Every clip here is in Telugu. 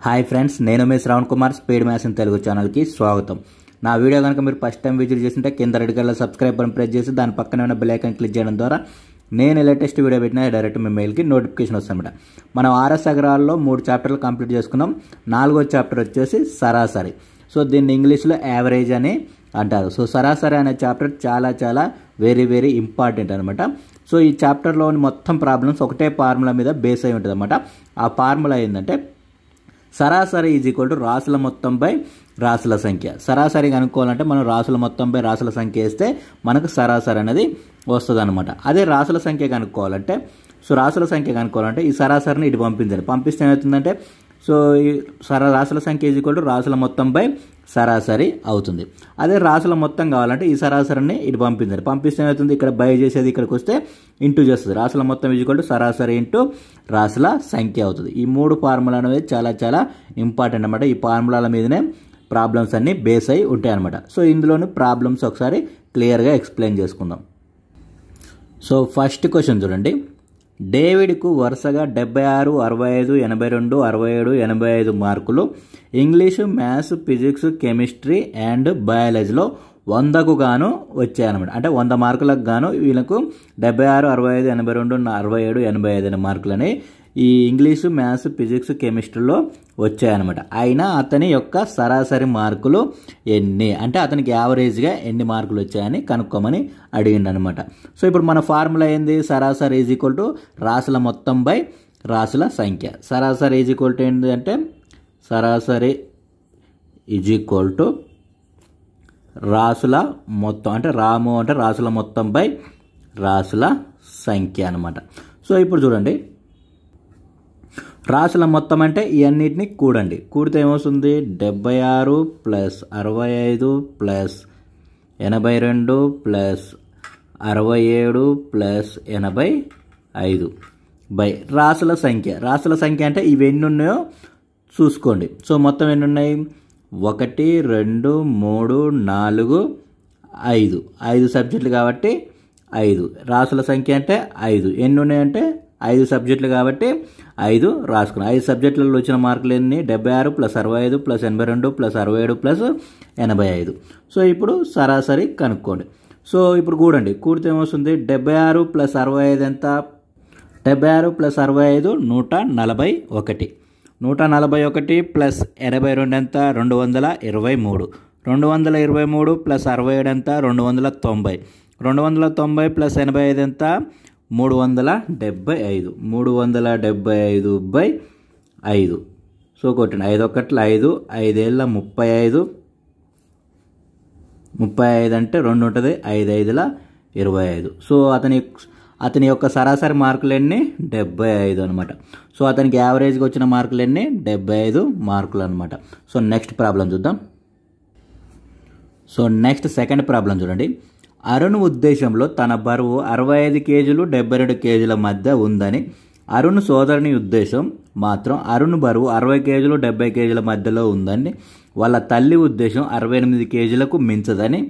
హాయ్ ఫ్రెండ్స్, నేను మీ Shravan Kumar speed maths in Telugu ఛానల్కి స్వాగతం. నా వీడియో కనుక మీరు ఫస్ట్ టైం విజిట్ చేస్తుంటే కింద red colour subscribe button press చేసి దాని పక్కనే ఉన్న బెల్ ఐకాన్ క్లిక్ చేయడం ద్వారా నేను లేటెస్ట్ వీడియో పెట్టినా డైరెక్ట్ మీ మెయిల్కి నోటిఫికేషన్ వస్తుందన్నమాట. మనం ఆర్ఎస్ అగ్రహాల్లో 3 చాప్టర్లు కంప్లీట్ చేసుకున్నాం. 4వ చాప్టర్ వచ్చేసి సరాసరి. సో దీన్ని ఇంగ్లీష్లో యావరేజ్ అని అంటారు. సో సరాసరి అనే చాప్టర్ చాలా వెరీ వెరీ ఇంపార్టెంట్ అనమాట. సో ఈ చాప్టర్లోని మొత్తం ప్రాబ్లమ్స్ ఒకటే ఫార్ములా మీద బేస్ అయి ఉంటుంది అనమాట. ఆ ఫార్ములా ఏంటంటే సరాసరి ఈజ్ ఈక్వల్ టు రాసుల మొత్తం బై రాసుల సంఖ్య. సరాసరి కనుక్కోవాలంటే మనం రాసుల మొత్తం బై రాసుల సంఖ్య వేస్తే మనకు సరాసరి అనేది వస్తుంది అనమాట. అదే రాసుల సంఖ్య కనుక్కోవాలంటే ఈ సరాసరిని ఇటు పంపించాలి. పంపిస్తే ఏమవుతుందంటే సో ఈ రాసుల సంఖ్య ఈజ్ ఈక్వల్ టు రాసుల మొత్తం బై సరాసరి అవుతుంది. అదే రాసుల మొత్తం కావాలంటే ఈ సరాసరిని ఇటు పంపించాలి. పంపిస్తే ఏమవుతుంది, ఇక్కడ బై చేసేది ఇక్కడికి వస్తే ఇంటూ చేస్తుంది. రాసుల మొత్తం ఈజ్ ఈక్వల్ టు సరాసరి ఇంటూ రాసుల సంఖ్య అవుతుంది. ఈ 3 ఫార్ములా అనేది చాలా ఇంపార్టెంట్ అనమాట. ఈ ఫార్ములాల మీదనే ప్రాబ్లమ్స్ అన్ని బేస్ అయి ఉంటాయి అనమాట. సో ఇందులోని ప్రాబ్లమ్స్ ఒకసారి క్లియర్గా ఎక్స్ప్లెయిన్ చేసుకుందాం. సో ఫస్ట్ క్వశ్చన్ చూడండి. డేవిడ్కు వరుసగా 76, 65, 82, 67, 85 మార్కులు English, maths, physics, chemistry and బయాలజీలో 100కు గాను వచ్చాయన్నమాట. అంటే 100 మార్కులకు గాను వీళ్ళకు 76, 65, 82, 67, 85 మార్కులని ఈ ఇంగ్లీషు, మ్యాథ్స్, ఫిజిక్స్, కెమిస్ట్రీలో వచ్చాయన్నమాట. అయినా అతని యొక్క సరాసరి మార్కులు ఎన్ని, అంటే అతనికి యావరేజ్గా ఎన్ని మార్కులు వచ్చాయని కనుక్కోమని అడిగిందనమాట. సో ఇప్పుడు మన ఫార్ములా ఏంది, సరాసరి ఈజ్ ఈక్వల్ టు రాసుల మొత్తం బై రాసుల సంఖ్య. సరాసరి ఈజ్ ఈక్వల్ టు ఏంటి అంటే సరాసరి ఈజ్ ఈక్వల్ టు రాసుల మొత్తం, అంటే రాము అంటే రాసుల మొత్తం బై రాసుల సంఖ్య అనమాట. సో ఇప్పుడు చూడండి, రాసుల మొత్తం అంటే ఇవన్నిటిని కూడండి. కూడితే ఏమవుతుంది, 76 plus 65 plus 82 plus 67 plus 85 by రాసుల సంఖ్య. రాసుల సంఖ్య అంటే ఇవి ఎన్ని ఉన్నాయో చూసుకోండి. సో మొత్తం ఎన్ని ఉన్నాయి, 1 2 3 4 5 సబ్జెక్టులు కాబట్టి 5. రాసుల సంఖ్య అంటే 5. ఎన్ని ఉన్నాయంటే 5 సబ్జెక్టులు కాబట్టి 5 రాసుకున్నాం. 5 సబ్జెక్టులలో వచ్చిన మార్కులు ఎన్ని, 76 plus 65 plus 82 plus 67 plus 85. So ఇప్పుడు సరాసరి కనుక్కోండి. సో ఇప్పుడు కూడండి. కూడితే ఏమొస్తుంది, 76 ప్లస్ 65 ఎంత, 76 ప్లస్ 65 141. 141 ప్లస్ 82 ఎంత, 223. 223 ప్లస్ 67 ఎంత, 290. 290 ప్లస్ 85 ఎంత, 375. 375 బై 5. సో కొట్టండి, 5 1 5, 5 ఏళ్ళ 35. 35 అంటే 2 ఉంటుంది, 5 5ల 25. సో అతని యొక్క సరాసరి మార్కులు ఎన్ని, 75 అనమాట. సో అతనికి యావరేజ్గా వచ్చిన మార్కులు ఎన్ని, 75 మార్కులు అనమాట. సో నెక్స్ట్ ప్రాబ్లం చూద్దాం. సో నెక్స్ట్ సెకండ్ ప్రాబ్లం చూడండి. అరుణ్ ఉద్దేశంలో తన బరువు 65 కేజీలు 72 కేజీల మధ్య ఉందని, అరుణ్ సోదరుని ఉద్దేశం మాత్రం అరుణ్ బరువు 60 కేజీలు 70 కేజీల మధ్యలో ఉందని, వాళ్ళ తల్లి ఉద్దేశం 68 కేజీలకు మించదని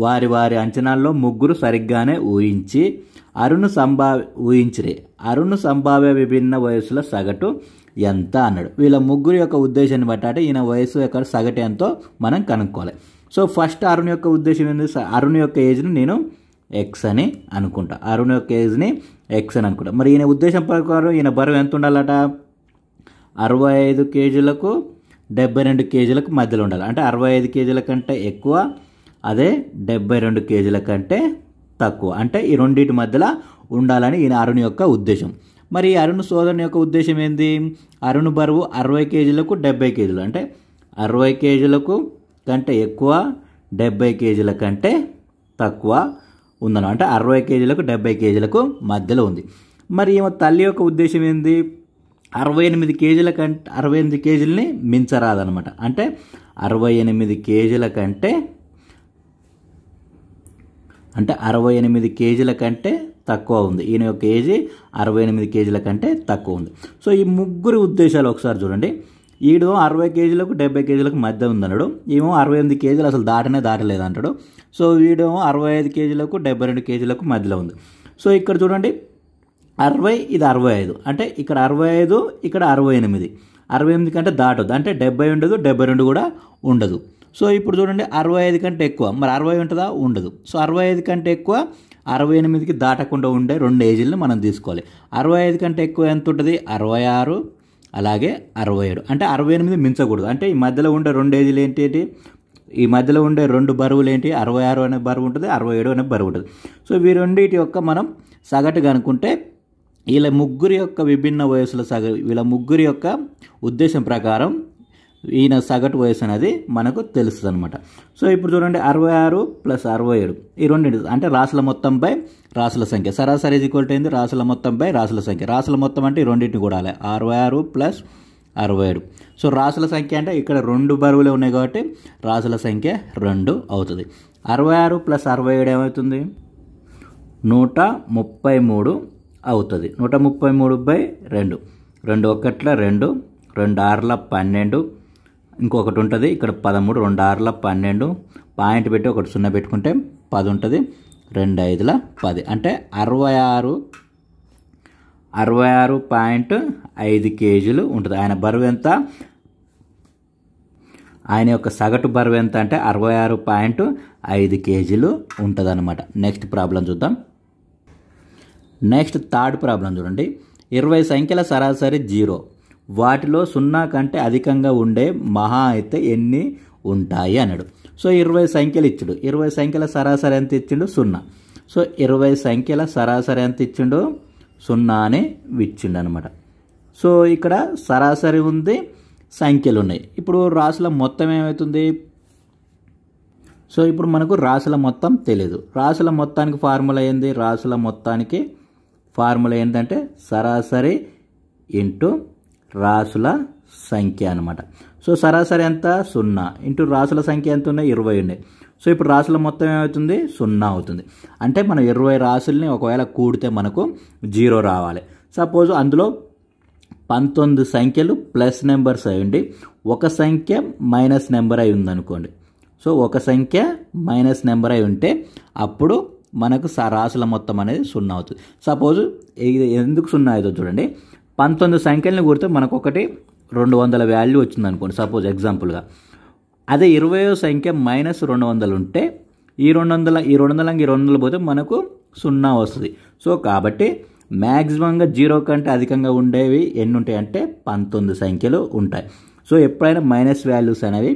వారి అంచనాల్లో ముగ్గురు సరిగ్గానే ఊహించి అరుణ్ సంభావ్య విభిన్న వయసుల సగటు ఎంత అన్నాడు. వీళ్ళ ముగ్గురు యొక్క ఉద్దేశాన్ని బట్టి అంటే ఈయన వయసు యొక్క సగటు ఎంతో మనం కనుక్కోవాలి. సో ఫస్ట్ అరుణ్ యొక్క ఉద్దేశం ఏంటి, అరుణ్ యొక్క ఏజ్ని నేను ఎక్స్ అని అనుకుంటా. అరుణ్ యొక్క ఏజ్ని ఎక్స్ అని అనుకుంటా. మరి ఈయన ఉద్దేశం ప్రకారం ఈయన బరువు ఎంత ఉండాలట, 65 కేజీలకు 72 కేజీలకు మధ్యలో ఉండాలి. అంటే 65 కేజీల కంటే ఎక్కువ, అదే 72 కేజీల కంటే తక్కువ. అంటే ఈ రెండింటి మధ్యలో ఉండాలని ఈయన అరుణ్ యొక్క ఉద్దేశం. మరి అరుణ్ సోదరుని యొక్క ఉద్దేశం ఏంది, అరుణ్ బరువు 60 కేజీలకు 70 కేజీలు, అంటే 60 కేజీలకు కంటే ఎక్కువ, 70 కేజీల కంటే తక్కువ ఉందను. అంటే 60 కేజీలకు 70 కేజీలకు మధ్యలో ఉంది. మరి ఏమో తల్లి యొక్క ఉద్దేశం ఏంది, 68 కేజీల కంటే 68 కేజీలని మించరాదనమాట. అంటే 68 కేజీల కంటే 68 కేజీల కంటే తక్కువ ఉంది. ఈయన యొక్క ఏజీ 68 కేజీల కంటే తక్కువ ఉంది. సో ఈ ముగ్గురు ఉద్దేశాలు ఒకసారి చూడండి. ఈడు 60 కేజీలకు 70 కేజీలకు మధ్య ఉందన్నాడు. ఏమో 68 కేజీలు అసలు దాటలేదు అంటాడు. సో వీడేమో 65 కేజీలకు 72 కేజీలకు మధ్యలో ఉంది. సో ఇక్కడ చూడండి, 60 ఇది 65, అంటే ఇక్కడ 65 ఇక్కడ 68. 68 కంటే దాటదు, అంటే 70 ఉండదు, 72 కూడా ఉండదు. సో ఇప్పుడు చూడండి 65 కంటే ఎక్కువ, మరి 60 ఉంటుందా? ఉండదు. సో 65 కంటే ఎక్కువ 68కి దాటకుండా ఉండే 2 ఏజీలను మనం తీసుకోవాలి. 65 కంటే ఎక్కువ ఎంత ఉంటుంది? 66, అలాగే 67. అంటే 68 మించకూడదు. అంటే ఈ మధ్యలో ఉండే 2 ఏజీలు ఏంటి? ఈ మధ్యలో ఉండే 2 బరువులు ఏంటి? 66 అనే బరువు ఉంటుంది, 67 అనే బరువు ఉంటుంది. సో ఈ రెండింటి యొక్క మనం సగటు కనుక్కుంటే వీళ్ళ ముగ్గురి యొక్క విభిన్న వయసుల వీళ్ళ ముగ్గురి యొక్క ఉద్దేశం ప్రకారం ఈయన సగటు వయసు అనేది మనకు తెలుస్తుంది అనమాట. సో ఇప్పుడు చూడండి 66 + 67 ఈ రెండు అంటే రాసుల మొత్తం బై రాసుల సంఖ్య. సరాసరి ఈక్వల్ అయింది రాసుల మొత్తం బై రాసుల సంఖ్య. రాసుల మొత్తం అంటే ఈ రెండింటిని కూడాలి, 66 + 67. సో రాసుల సంఖ్య అంటే ఇక్కడ 2 బరువులే ఉన్నాయి కాబట్టి రాసుల సంఖ్య 2 అవుతుంది. 66 + 67 ఏమవుతుంది? 133 అవుతుంది. 133/2. 2 1 2, 2 6 12, ఇంకొకటి ఉంటుంది ఇక్కడ 13, 2 6 12, పాయింట్ పెట్టి ఒకటి 0 పెట్టుకుంటే 10 ఉంటుంది, 2 5 10. అంటే 66.5 కేజీలు ఉంటుంది. ఆయన బరువు ఎంత? ఆయన యొక్క సగటు బరువు ఎంత అంటే 66.5 కేజీలు ఉంటుంది అనమాట. నెక్స్ట్ ప్రాబ్లం చూద్దాం. నెక్స్ట్ థర్డ్ ప్రాబ్లం చూడండి. 20 సంఖ్యల సరాసరి 0, వాటిలో 0 కంటే అధికంగా ఉండే మహా అయితే ఎన్ని ఉంటాయి అన్నాడు. సో 20 సంఖ్యలు ఇచ్చాడు. 20 సంఖ్యల సరాసరి ఎంత ఇచ్చిండు? 0. సో 20 సంఖ్యల సరాసరి ఎంత ఇచ్చిండు? 0 అని ఇచ్చిండు అనమాట. సో ఇక్కడ సరాసరి ఉంది, సంఖ్యలు ఉన్నాయి. ఇప్పుడు రాసుల మొత్తం ఏమవుతుంది? సో ఇప్పుడు మనకు రాసుల మొత్తం తెలియదు. రాసుల మొత్తానికి ఫార్ములా ఏంది? రాసుల మొత్తానికి ఫార్ములా ఏంటంటే సరాసరి ఇంటూ రాసుల సంఖ్య అనమాట. సో సరాసరి ఎంత? 0 ఇంటూ రాసుల సంఖ్య ఎంత ఉన్నాయి? 20 ఉన్నాయి. సో ఇప్పుడు రాసుల మొత్తం ఏమవుతుంది? 0 అవుతుంది. అంటే మనం 20 రాసుల్ని ఒకవేళ కూడితే మనకు 0 రావాలి. సపోజ్ అందులో 19 సంఖ్యలు ప్లస్ నెంబర్స్ అయి ఉండి ఒక సంఖ్య మైనస్ నెంబర్ అయి ఉందనుకోండి. సో ఒక సంఖ్య మైనస్ నెంబర్ అయి ఉంటే అప్పుడు మనకు రాసుల మొత్తం అనేది 0 అవుతుంది. సపోజ్ ఎందుకు 0 అవుతుంది చూడండి. 19 సంఖ్యలను కూడితే మనకు ఒకటి 200 వాల్యూ వచ్చింది అనుకోండి సపోజ్ ఎగ్జాంపుల్గా. అదే 20వ సంఖ్య -200 ఉంటే ఈ 200 పోతే మనకు 0 వస్తుంది. సో కాబట్టి మ్యాక్సిమంగా 0 కంటే అధికంగా ఉండేవి ఎన్ని ఉంటాయి అంటే 19 సంఖ్యలు ఉంటాయి. సో ఎప్పుడైనా మైనస్ వాల్యూస్ అనేవి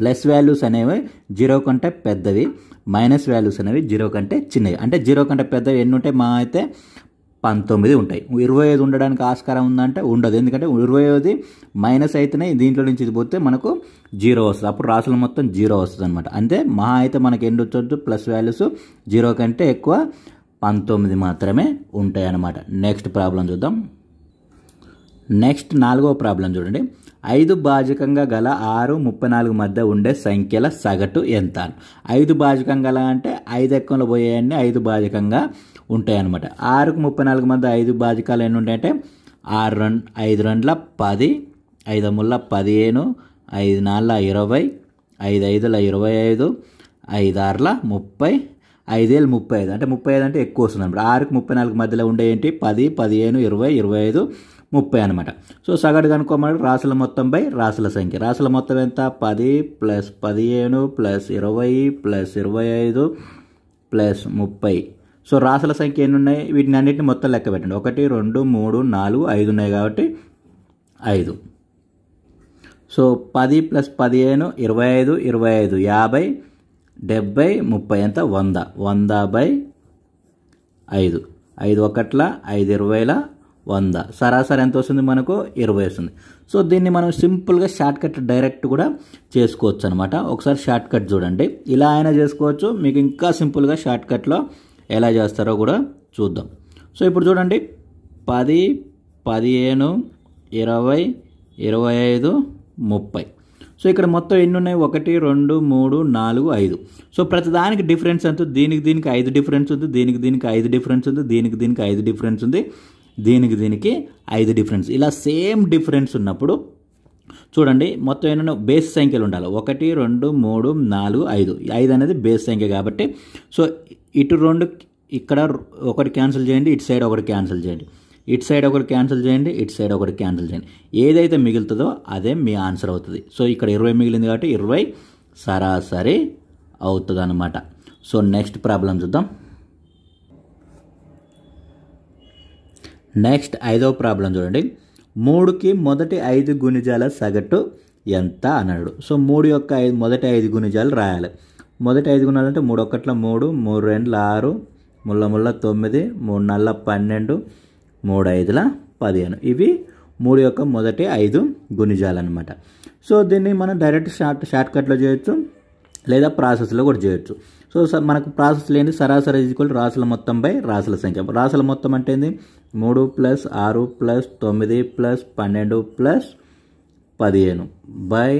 ప్లస్ వాల్యూస్ అనేవి 0 కంటే పెద్దవి, మైనస్ వాల్యూస్ అనేవి 0 కంటే చిన్నవి. అంటే 0 కంటే పెద్దవి ఎన్ని ఉంటాయి? మా అయితే 19 ఉంటాయి. 25 ఉండడానికి ఆస్కారం ఉందంటే ఉండదు. ఎందుకంటే 25 మైనస్ అయితేనే దీంట్లో నుంచి ఇది పోతే మనకు 0 వస్తుంది. అప్పుడు రాసుల మొత్తం 0 వస్తుంది అనమాట. అంతే మహా అయితే మనకి ఎన్ని వచ్చొచ్చు? ప్లస్ వాల్యూస్ 0 కంటే ఎక్కువ 19 మాత్రమే ఉంటాయి అన్నమాట. నెక్స్ట్ ప్రాబ్లం చూద్దాం. నెక్స్ట్ 4వ ప్రాబ్లం చూడండి. 5 భాజకంగా గల 6, 34 మధ్య ఉండే సంఖ్యల సగటు ఎంత? 5 భాజకంగా గల అంటే 5 ఎక్కంలో పోయేయన్నీ 5 భాజకంగా ఉంటాయి అన్నమాట. 6కు 34 మధ్య 5 భాజకాలు ఎన్ని ఉంటాయంటే 5 2 10, 5 3 15, 5 4 20, 5 5 25, 5 6 30, 5 7 35. అంటే 35 అంటే ఎక్కువ వస్తుంది అనమాట. 6కు 34 మధ్యలో ఉండే ఏంటి? 10, 15, 20, 25, 30 అనమాట. సో సగటు కనుక్కోమని రాసుల మొత్తం బై రాసుల సంఖ్య. రాసుల మొత్తం ఎంత? 10 + 15 + 20 + 25 + 30. సో రాసుల సంఖ్య ఎన్ని ఉన్నాయి? వీటిని అన్నింటిని మొత్తం లెక్క పెట్టండి. 1 2 3 4 5 ఉన్నాయి కాబట్టి 5. సో 10 + 15 25, 25 50, 70, 30 ఎంత? 100. 100/5. 5 1 5 20 100. సరాసరి ఎంత వస్తుంది మనకు? 20 వస్తుంది. సో దీన్ని మనం సింపుల్గా షార్ట్కట్ డైరెక్ట్ కూడా చేసుకోవచ్చు అనమాట. ఒకసారి షార్ట్కట్ చూడండి. ఇలా అయినా చేసుకోవచ్చు. మీకు ఇంకా సింపుల్గా షార్ట్కట్లో ఎలా చేస్తారో కూడా చూద్దాం. సో ఇప్పుడు చూడండి 10, 15, 20, 25, 30. సో ఇక్కడ మొత్తం ఎన్ని ఉన్నాయి? 1 2 3 4 5. సో ప్రతి దానికి డిఫరెన్స్ ఎంత? దీనికి 5 డిఫరెన్స్ ఉంది, దీనికి 5 డిఫరెన్స్ ఉంది, దీనికి 5 డిఫరెన్స్ ఉంది, దీనికి 5 డిఫరెన్స్. ఇలా సేమ్ డిఫరెన్స్ ఉన్నప్పుడు చూడండి మొత్తం ఏమన్నా బేస్ సంఖ్యలు ఉండాలి. 1 2 3 4 5. 5 అనేది బేస్ సంఖ్య కాబట్టి సో ఇటు 2 ఇక్కడ ఒకటి క్యాన్సిల్ చేయండి, ఇటు సైడ్ ఒకటి క్యాన్సిల్ చేయండి. ఇటు సైడ్ ఒకటి క్యాన్సిల్ చేయండి, ఇటు సైడ్ ఒకటి క్యాన్సిల్ చేయండి. ఏదైతే మిగులుతుందో అదే మీ ఆన్సర్ అవుతుంది. సో ఇక్కడ 20 మిగిలింది కాబట్టి 20 సరాసరి అవుతుంది అన్నమాట. సో నెక్స్ట్ ప్రాబ్లం చూద్దాం. నెక్స్ట్ 5వ ప్రాబ్లం చూడండి. 3కి మొదటి 5 గుణిజాల సగటు ఎంత అన్నాడు. సో 3 యొక్క మొదటి 5 గుణిజాలు రాయాలి. మొదటి 5 గుణాలు అంటే 3 ఒకట్ల 3, 3 రెండ్ల 6, 3 ముళ్ళ 9, 3 నల్ల 12, 3 ఐదుల 15. ఇవి 3 యొక్క మొదటి 5 గుణిజాలు అనమాట. సో దీన్ని మనం డైరెక్ట్ షార్ట్ కట్లో చేయొచ్చు, లేదా ప్రాసెస్లో కూడా చేయొచ్చు. సో మనకు ప్రాసెస్ లేని సరాసరి ఈక్వల్ రాసుల మొత్తం బై రాసుల సంఖ్య. రాసుల మొత్తం అంటే ఏంది? 3 + 6 + 9 + 12 + 15 బై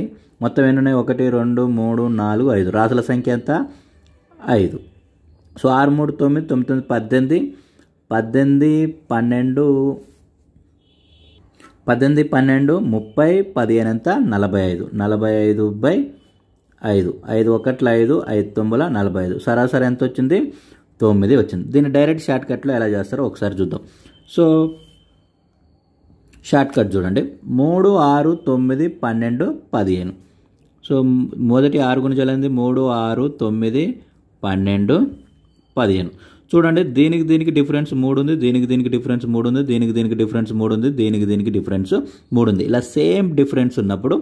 మొత్తం ఎన్ని ఉన్నాయి? 1 2 3 4 5. రాసుల సంఖ్య ఎంత? 5. సో 6 3 9 9 18 18 12 18 12 30 15 ఎంత? 45. 45 బై 5. 5 ఒకట్ల 5, 5 తొమ్మిదిల 45. సరాసరి ఎంత వచ్చింది? 9 వచ్చింది. దీన్ని డైరెక్ట్ షార్ట్ కట్లో ఎలా చేస్తారో ఒకసారి చూద్దాం. సో షార్ట్ కట్ చూడండి. 3 6 9 12 15. సో మొదటి 6 గుణిజాలు ఏంది? 3 6 9 12 15. చూడండి, దీనికి డిఫరెన్స్ 3 ఉంది, దీనికి డిఫరెన్స్ 3 ఉంది, దీనికి డిఫరెన్స్ 3 ఉంది, దీనికి డిఫరెన్స్ 3 ఉంది. ఇలా సేమ్ డిఫరెన్స్ ఉన్నప్పుడు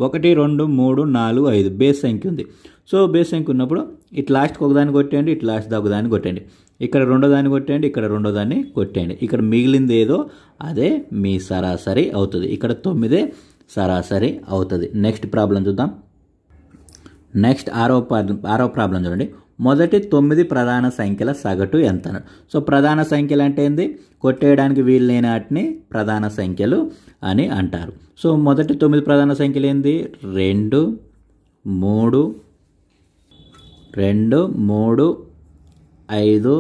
1 2 3 4 5 బేస్ సంఖ్య ఉంది. సో బేస్ సంఖ్య ఉన్నప్పుడు ఇటు లాస్ట్కి ఒకదాన్ని కొట్టేయండి, ఇటు లాస్ట్ ఒకదాన్ని కొట్టండి, ఇక్కడ రెండో దాన్ని కొట్టేయండి, ఇక్కడ రెండో దాన్ని కొట్టేయండి. ఇక్కడ మిగిలింది ఏదో అదే మీ సరాసరి అవుతుంది. ఇక్కడ 9 సరాసరి అవుతుంది. నెక్స్ట్ ప్రాబ్లం చూద్దాం. నెక్స్ట్ 6వ ప్రాబ్లం చూడండి. మొదటి 9 ప్రధాన సంఖ్యల సగటు ఎంత అన్నాడు. సో ప్రధాన సంఖ్యలు అంటే ఏంది? కొట్టేయడానికి వీలు లేని వాటిని ప్రధాన సంఖ్యలు అని అంటారు. సో మొదటి 9 ప్రధాన సంఖ్యలు ఏంది? 2 3 2 3 5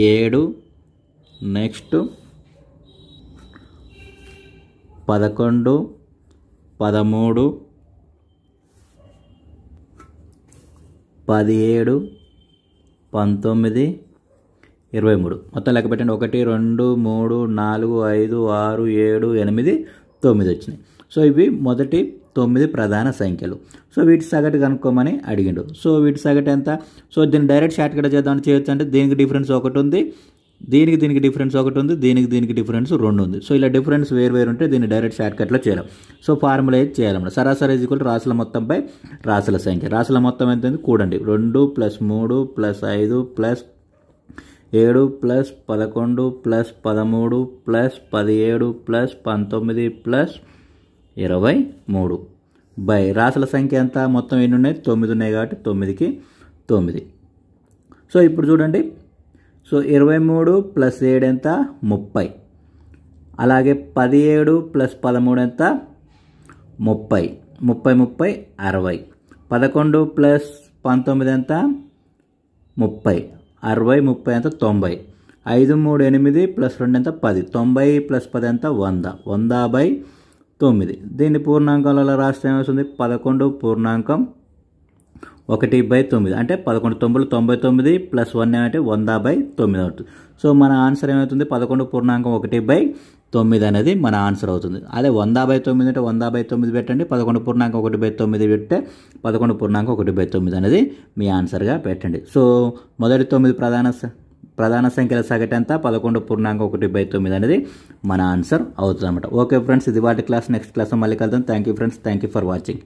7 నెక్స్ట్ 11 13 17 19 23. మొత్తం లెక్క పెట్టండి. 1 2 3 4 5 6 7 8 9 వచ్చినాయి. సో ఇవి మొదటి 9 ప్రధాన సంఖ్యలు. సో వీటి సగటు కనుక్కోమని అడిగిండు. సో వీటి సగటు ఎంత? సో దీన్ని డైరెక్ట్ షార్ట్ కట్ చేద్దామని చేయొచ్చు. అంటే దీనికి డిఫరెన్స్ 1 ఉంది, దీనికి డిఫరెన్స్ 1 ఉంది, దీనికి డిఫరెన్స్ 2 ఉంది. సో ఇలా డిఫరెన్స్ వేరు ఉంటే దీన్ని డైరెక్ట్ షార్ట్ కట్లో చేయలేం. సో ఫార్ములా ఏది చేయాలన్నమాట. సరాసరి ఈక్వల్ రాసుల మొత్తం బై రాసుల సంఖ్య. రాసుల మొత్తం ఎంత ఉంది? కూడండి. 2 + 3 + 5 + 7 + 11 + 13 + 17 + 19 + 23 బై రాసుల సంఖ్య ఎంత? మొత్తం ఎన్ని ఉన్నాయి? 9 ఉన్నాయి కాబట్టి 9కి 9. సో ఇప్పుడు చూడండి. సో 23 + 7 ఎంత? 30. అలాగే 17 + 13 ఎంత? 30. 30 30 60. 11 + 19 ఎంత? 30. 60 30 ఎంత? 90. 5 3 8 + 2 ఎంత? 10. 90 + 10 ఎంత? 100. 100/9. దీన్ని పూర్ణాంకాలలో రాస్తే ఏమవుతుంది? 11 పూర్ణాంకం 1/9 అంటే 11 9 99 + 1 ఏమంటే 100/9 అవుతుంది. సో మన ఆన్సర్ ఏమవుతుంది? 11 పూర్ణాంకం 1/9 అనేది మన ఆన్సర్ అవుతుంది. అదే 100/9 అంటే 100/9 పెట్టండి. 11 పూర్ణాంకం 1/9 పెడితే 11 పూర్ణాంకం 1/9 అనేది మీ ఆన్సర్గా పెట్టండి. సో మొదటి 9 ప్రధాన సంఖ్యల సగటు ఎంత? 11 పూర్ణాంకం 1/9 అనేది మన ఆన్సర్ అవుతుంది అనమాట. ఓకే ఫ్రెండ్స్, ఇది వాటి క్లాస్. నెక్స్ట్ క్లాస్ మళ్ళీ కలుద్దాం. Thank you friends. Thank you for watching.